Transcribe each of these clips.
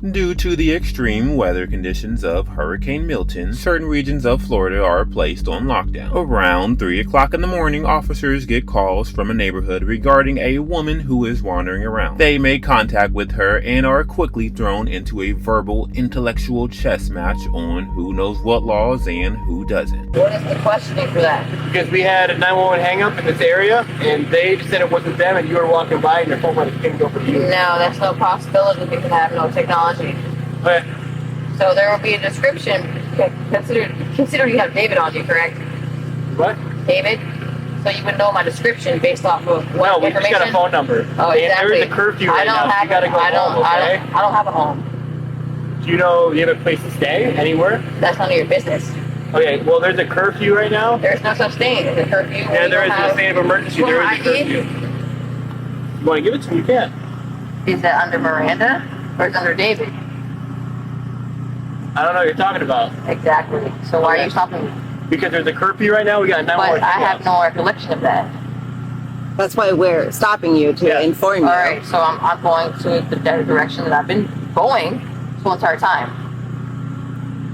Due to the extreme weather conditions of Hurricane Milton, certain regions of Florida are placed on lockdown. Around 3 o'clock in the morning, officers get calls from a neighborhood regarding a woman who is wandering around. They make contact with her and are quickly thrown into a verbal, intellectual chess match on who knows what laws and who doesn't. What is the questioning for that? Because we had a 911 hang up in this area, and they said it wasn't them, and you were walking by, and your phone might have pinged over to you. No, that's no possibility because I have no technology. But So there will be a description. Consider you have David on you, correct? what? David? So you would know my description based off of what No, we just information? got a phone number. Oh, And exactly. there is a curfew I right don't now, so have you gotta go I don't, home, okay? I don't have a home. Do you know you have a place to stay anywhere? That's none of your business. Okay, well, there's a curfew right now. There's no such thing as a curfew. Yeah, there is a state of emergency. There is a curfew. You want to give it to me? You can. Is that under Miranda or is it under David? I don't know what you're talking about. Exactly. So why are you stopping me? Because there's a curfew right now. We got a 911 But I hang have up. no recollection of that. That's why we're stopping you to Yeah. inform you. All right, so I'm going to the direction that I've been going this whole entire time.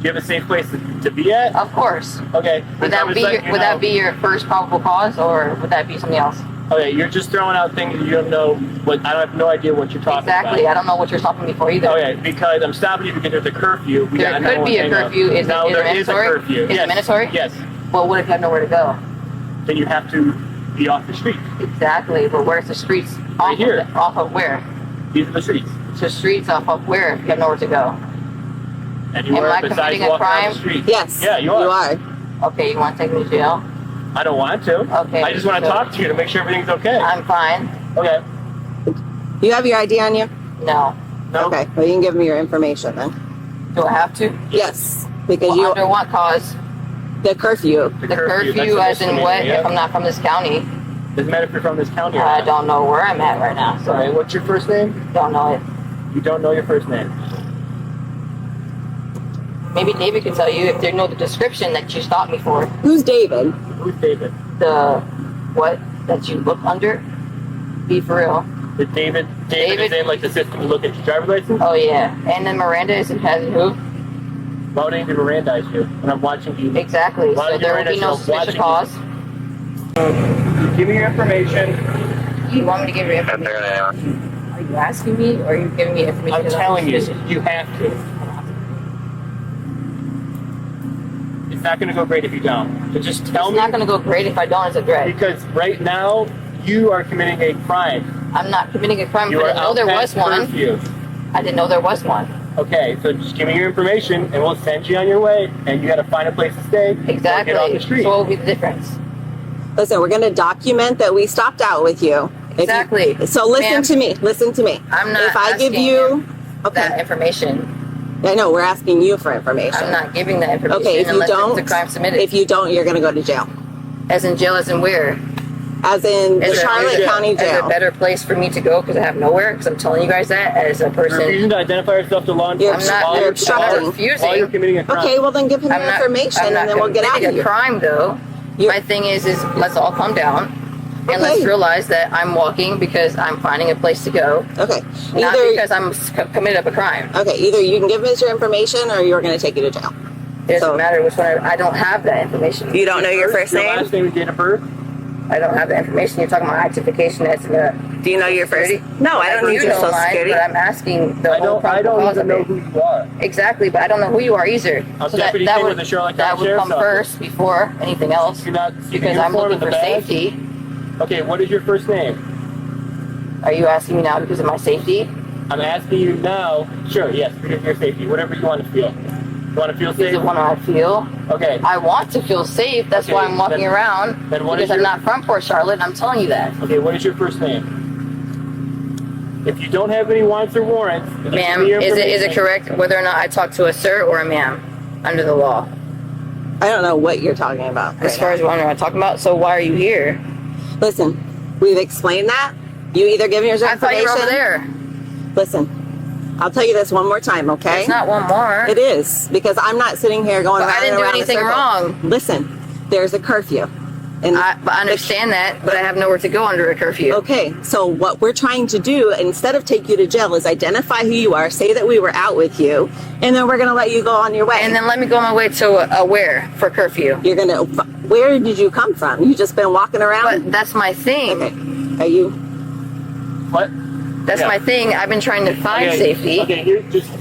Do you have a safe place to be at? Of course. Okay. Would that be your first probable cause, or would that be something else? Okay, you're just throwing out things that you don't know. I have no idea what you're talking Exactly. about. I don't know what you're stopping me for either. Okay, because I'm stopping you because there's a curfew. We There got could be a 911 hang up. curfew. Is No, it there is a mandatory? curfew. Is Yes. it mandatory? Yes. Well, what if you have nowhere to go? Then you have to be off the street. Exactly. But where's the streets? Right here. Off of where? These are the streets. So streets off of where if you have nowhere to go? And you Am are I besides committing a walking down crime? the street. Yes. Yeah, you are. You are. Okay, you want to take me to jail? I don't want to. Okay, I just want to so- talk to you to make sure everything's okay. I'm fine. Okay. You have your ID on you? No. No. Okay. Well, you can give me your information then. Do I have to? Yes. Because Well, you under what cause? the curfew. The curfew that's a as in what? misdemeanor, yeah. If I'm not from this county, Doesn't matter if you're from this county or I not. don't know where I'm at right now. So Alright, what's your first name? don't know it. You don't know your first name. Maybe David can tell you if they know the description that you stopped me for. Who's David? Who's David? The what that you look under? Be for real. Is David is in like the system to look at your driver's license? Oh yeah. And then Miranda is in has who? Why would I need to Mirandize you when I'm watching you? Exactly. Why So would you there will be Mirandize no yourself watching suspicious cause. Give me your information. You want me to give you information? Are you asking me or are you giving me information? I'm that telling you, suspicious? you have to. It's not going to go great if you don't. So just tell It's me. not going to go great if I don't as a threat. Because right now, you are committing a crime. I'm not committing a crime, You but I are didn't know out there was past one. curfew. I didn't know there was one. Okay, so just give me your information, and we'll send you on your way. And you got to find a place to stay. Exactly. Or get off the street. So what will be the difference? Listen, we're going to document that we stopped out with you. If you- Exactly. so listen Ma'am. to me. Listen to me. I'm not If I give asking you, That okay, information. I know we're asking you for information. I'm not giving that information Okay, if you unless don't, it's a crime submitted. if you don't, you're going to go to jail. As in jail, as in where? As in the Is Charlotte there- County Is there a Jail. better place for me to go because I have nowhere? Because I'm telling you guys that as a person. Refusing to identify yourself to law You're enforcement. I'm not- while you're you're- obstructing. while refusing. you're committing a crime. Okay, well then give him your information I'm not and then we'll get out of committing here. a crime though. You're- My thing is let's all calm down and let's Okay. realize that I'm walking because I'm finding a place to go, Okay. not Either because I'm committed up a crime. okay, either you can give us your information or you're going to take you to jail. It doesn't So- matter which one. I don't have that information. You don't know your first Your name? last name and date of birth? I don't have the information. You're talking about identification. That's in the. Do you know your first? Security? No, I don't need your know social mine, security. but I'm asking the whole I probable don't cause even of know it. who you are. Exactly, but I don't know who you are either. I'm So Deputy that King would with the Charlotte that County would come Sheriff's Office. first before anything else. You're not seeing the Because I'm uniform looking and the for badge? safety. Okay, what is your first name? Are you asking me now because of my safety? I'm asking you now. Sure, yes, for your safety. Whatever you want to feel. You want to feel Is safe? it one I feel? Okay. I want to feel safe. That's why Okay, I'm walking then- around. then what Because is I'm your- not from Port Charlotte. I'm telling you that. Okay, what is your first name? If you don't have any warrants or warrants, then just Ma'am, give me your is it information. correct whether or not I talk to a sir or a ma'am under the law? I don't know what you're talking about. As far as what I'm talking about, so why are you here? Listen, we've explained that. You either give me your I information. thought you were over there. Listen, I'll tell you this one more time, okay? It's not one more. It is, because I'm not sitting here going But around I didn't and do around in anything circles. wrong. Listen, there's a curfew. And I understand that, but I have nowhere to go under a curfew. okay, so what we're trying to do, instead of take you to jail, is identify who you are, say that we were out with you, and then we're going to let you go on your way. And then let me go on my way to where for curfew? You're going to, where did you come from? You just been walking around? But that's my thing. Okay. Are you? What? That's my thing. I've been trying to find safety. Okay, here, just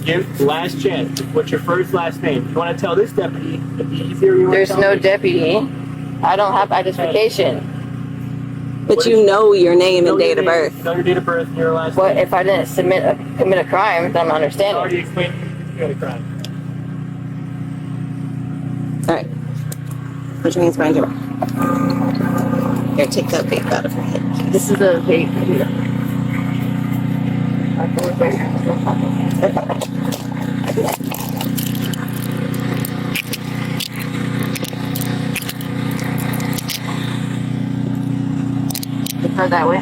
give last chance. What's your first last name? You want to tell this deputy? It'd be easier. You There's no deputy. deputy. I don't have identification. But you know your name and date of birth. You know your date of birth and your last But name. if I didn't commit a crime, then I'm I understanding. already explained you committed a crime. All right. Which means mind your back. Here, take that vape out of your head. This is a vape. Heard that way?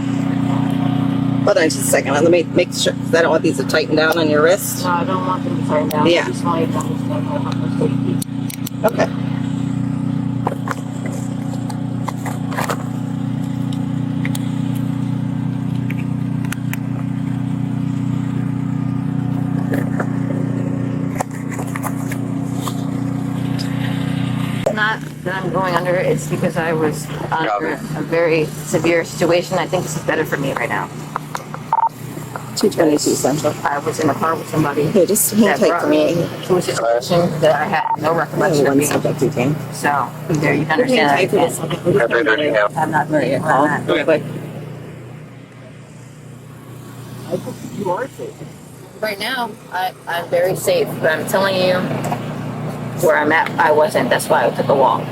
Hold on just a second. Let me make sure, because I don't want these to tighten down on your wrist. No, I don't want them to turn down. Yeah. I just want you to understand my safety. Okay. It's not that I'm going under, it's because I was under a very severe situation. I think this is better for me right now. 222 Central. I was in a car with somebody Here, just hang that tight brought for me me. to a situation that I had no recollection of One being. subject detained. So, either you can understand that. I'm not Maria, I'm call not- real quick. You are safe. Right now, I'm very safe, but I'm telling you where I'm at, I wasn't. That's why I took a walk.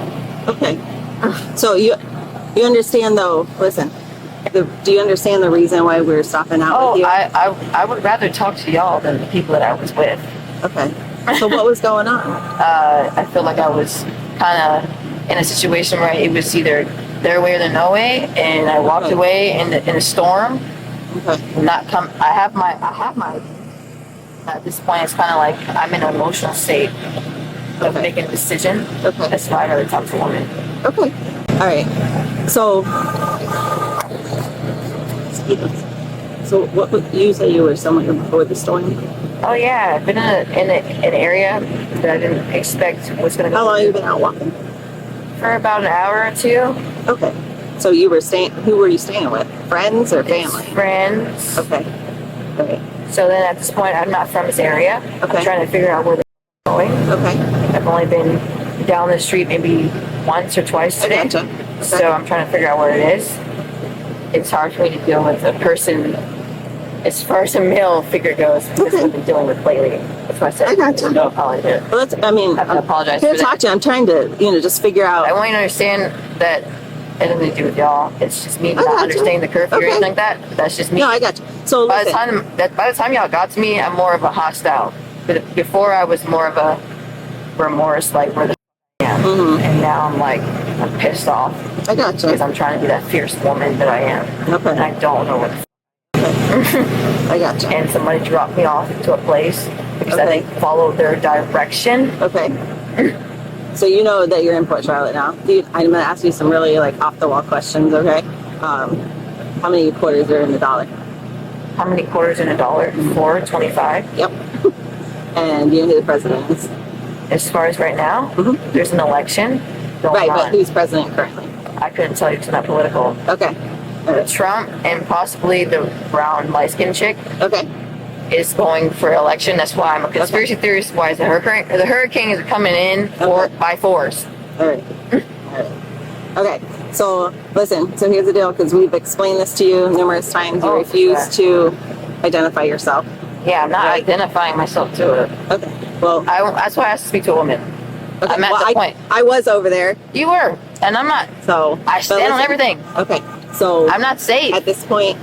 Okay. So you understand though, listen, do you understand the reason why we're stopping out Oh, with you? I would rather talk to y'all than the people that I was with. Okay. So what was going on? I feel like I was kind of in a situation where it was either their way or the no way, and I walked Okay. away in a storm. Okay. I have my. At this point, it's kind of like I'm in an emotional state of Okay. making a decision. Okay. That's why I'd rather talk to a woman. Okay. All right. So what would you say you were somewhere before the storm? Oh yeah, I've been in an area that I didn't expect was going to go. How long have you been out walking? For about an hour or two. Okay. So you were who were you staying with? Friends or It's family? friends. Okay. All right. So then at this point, I'm not from this area. Okay. I'm trying to figure out where they're going. Okay. I've only been down the street maybe once or twice I today. gotcha. Okay. So I'm trying to figure out where it is. It's hard for me to deal with a person as far as a male figure goes because Okay. I've been dealing with lately. That's why I said I gotcha. no apology. Well, I I have to apologize Here for to talk that. to you. I'm trying to, just figure I out. want you to understand that it has nothing to do with y'all. It's just me not gotcha. understanding the curfew or Okay. anything like that. That's just me. No, I got you. So By the listen. time y'all got to me, I'm more of a hostile. But before I was more of a remorse, like where the I am. Mhm. And now I'm like I'm pissed off I got because you. I'm trying to be that fierce woman that I am, and Okay. I don't know what. I got you. And somebody dropped me off to a place because I Okay. didn't follow their direction. Okay. So you know that you're in Port Charlotte now. I'm going to ask you some really off the wall questions. Okay. How many quarters are in the dollar? How many quarters in a dollar? 4.25. Yep. And you know who the president is? As far as right now, Mhm. there's an election going Right, but on. who's president currently? I couldn't tell you, it's not political. Okay. All right. Trump and possibly the brown light-skinned chick Okay. is going for election. That's why I'm a conspiracy theorist. Why is the hurricane is coming in by force? All right. All right. Okay. So listen. So here's the deal. Because we've explained this to you numerous times. You Oh, refuse to identify yourself. Yeah, I'm not Right. identifying myself to it. Okay. Well. That's why I have to speak to a woman. Okay. I'm at well, the point. I was over there. You were, and I'm not. So I but stand on listen. everything. Okay. So I'm not safe. at this point,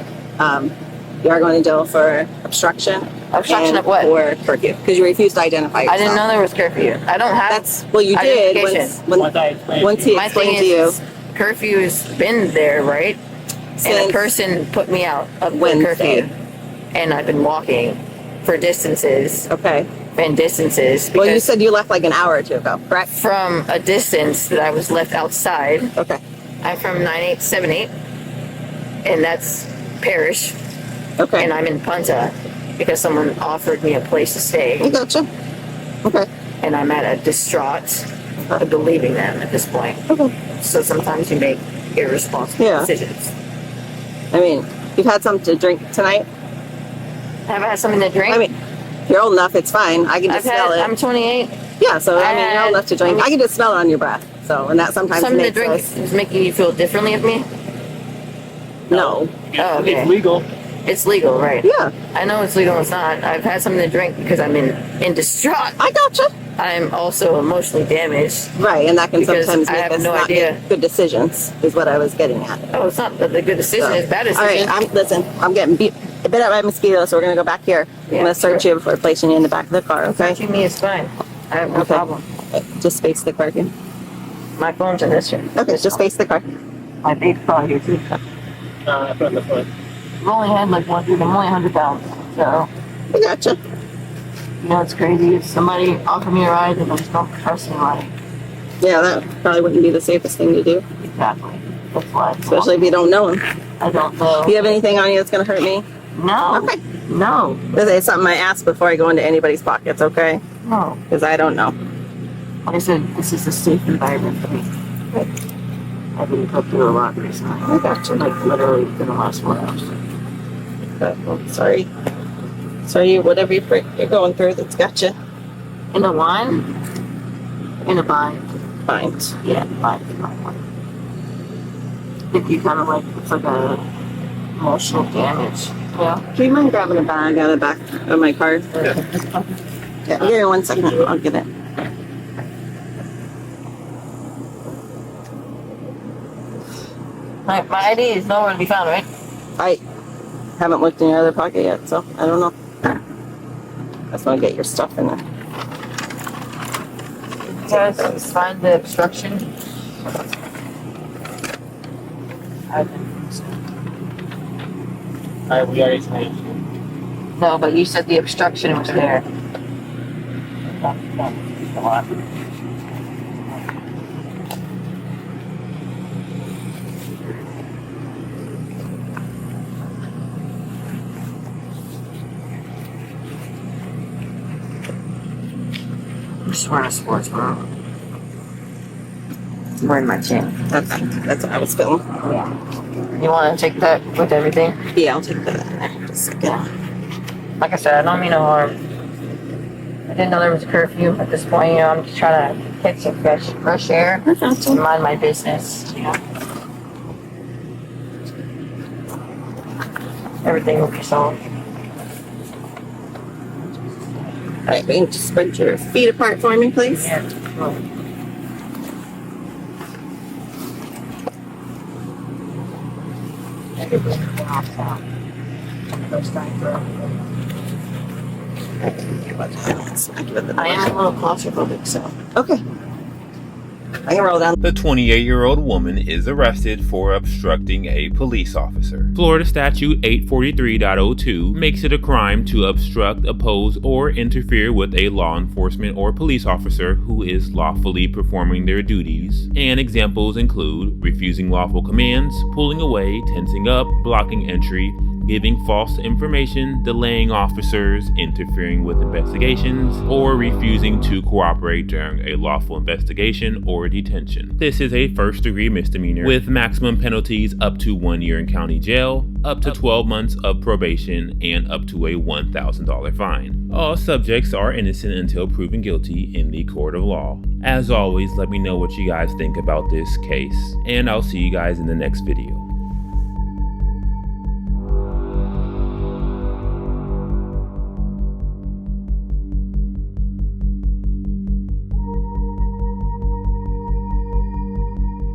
you are going to jail for obstruction. Obstruction and of what? For curfew, because you refused to identify yourself. I didn't know there was curfew. I don't have. That's well, you did identification. once he My thing explained to you. is, curfew has been there, right? And Since a person put me out of the Wednesday. curfew, and I've been walking for distances Okay. and distances. Well, you because said you left like an hour or two ago, correct? from a distance that I was left outside. Okay. I'm from 9878, and that's Parish, Okay. and I'm in Punta because someone offered me a place to I stay, gotcha. Okay. and I'm at a distraught of believing them at this point. Okay. So sometimes you make irresponsible Yeah. decisions. I mean, you've had something to drink tonight? Have I had something to drink? I mean, if you're old enough, it's fine. I can just smell it. I'm 28. Yeah, so I mean, you're old enough to drink. I mean- I can just smell it on your breath. So, and that sometimes Something to makes drink us. is making you feel differently of me. No. Oh, okay. It's legal. It's legal, right? Yeah, I know it's legal. It's not. I've had something to drink because I'm in distraught. I gotcha. I'm also emotionally damaged. Right, and that can Because sometimes I make have us no not idea. make good decisions. Is what I was getting at. Oh, it's not the good decision. So, It's bad all decision. right, I'm getting bit up by mosquitoes, so we're gonna go back here. Yeah, I'm gonna search sure. you before placing you in the back of the car. Okay. Searching me is fine. I have no Okay. problem. Just face the car again. My phone's in this room. Okay, just face the car. My baby's probably here too. From the front. I've only had like one dude. I'm only 100 pounds. So, I gotcha. you know, it's crazy. If somebody offered me a ride and I just don't trust anybody. Yeah, that probably wouldn't be the safest thing to do, Exactly. That's why. especially if you don't know him. I don't know. Do you have anything on you that's gonna hurt me? No. Okay. No. This is something I ask before I go into anybody's pockets, okay? No. Because I don't know. Like I said, this is a safe environment for me. I've been put through a lot recently. I gotcha. Like literally in the last 4 hours. But, well, sorry. Sorry, whatever you're going through, that's got you. In a line? In a bind. Fine. Yeah, bind. I think you kind of like, it's like a emotional damage. Yeah. Do you mind grabbing a bag out of the back of my car? Yeah, give me 1 second. I'll get it. My ID is nowhere to be found, right? I haven't looked in your other pocket yet, so I don't know. I just want to get your stuff in there. You guys find the obstruction? We already signed. No, but you said the obstruction was there. A lot. I'm just wearing a sports bra. I'm wearing my chain. Okay, that's what I was feeling. Yeah. You want to take that with everything? Yeah, I'll take that in there. Just a second. Like I said, I don't mean no harm. I didn't know there was a curfew at this point. You know, I'm just trying to get some fresh air and mind my business. You know, everything will be solved. All right, can you just spread your feet apart for me, please? Yeah. I am a little claustrophobic, so. Okay. I can roll down. The 28-year-old woman is arrested for obstructing a police officer. Florida Statute 843.02 makes it a crime to obstruct, oppose, or interfere with a law enforcement or police officer who is lawfully performing their duties. And examples include refusing lawful commands, pulling away, tensing up, blocking entry, giving false information, delaying officers, interfering with investigations, or refusing to cooperate during a lawful investigation or detention. This is a first-degree misdemeanor with maximum penalties up to 1 year in county jail, up to 12 months of probation, and up to a $1,000 fine. All subjects are innocent until proven guilty in the court of law. As always, let me know what you guys think about this case, and I'll see you guys in the next video.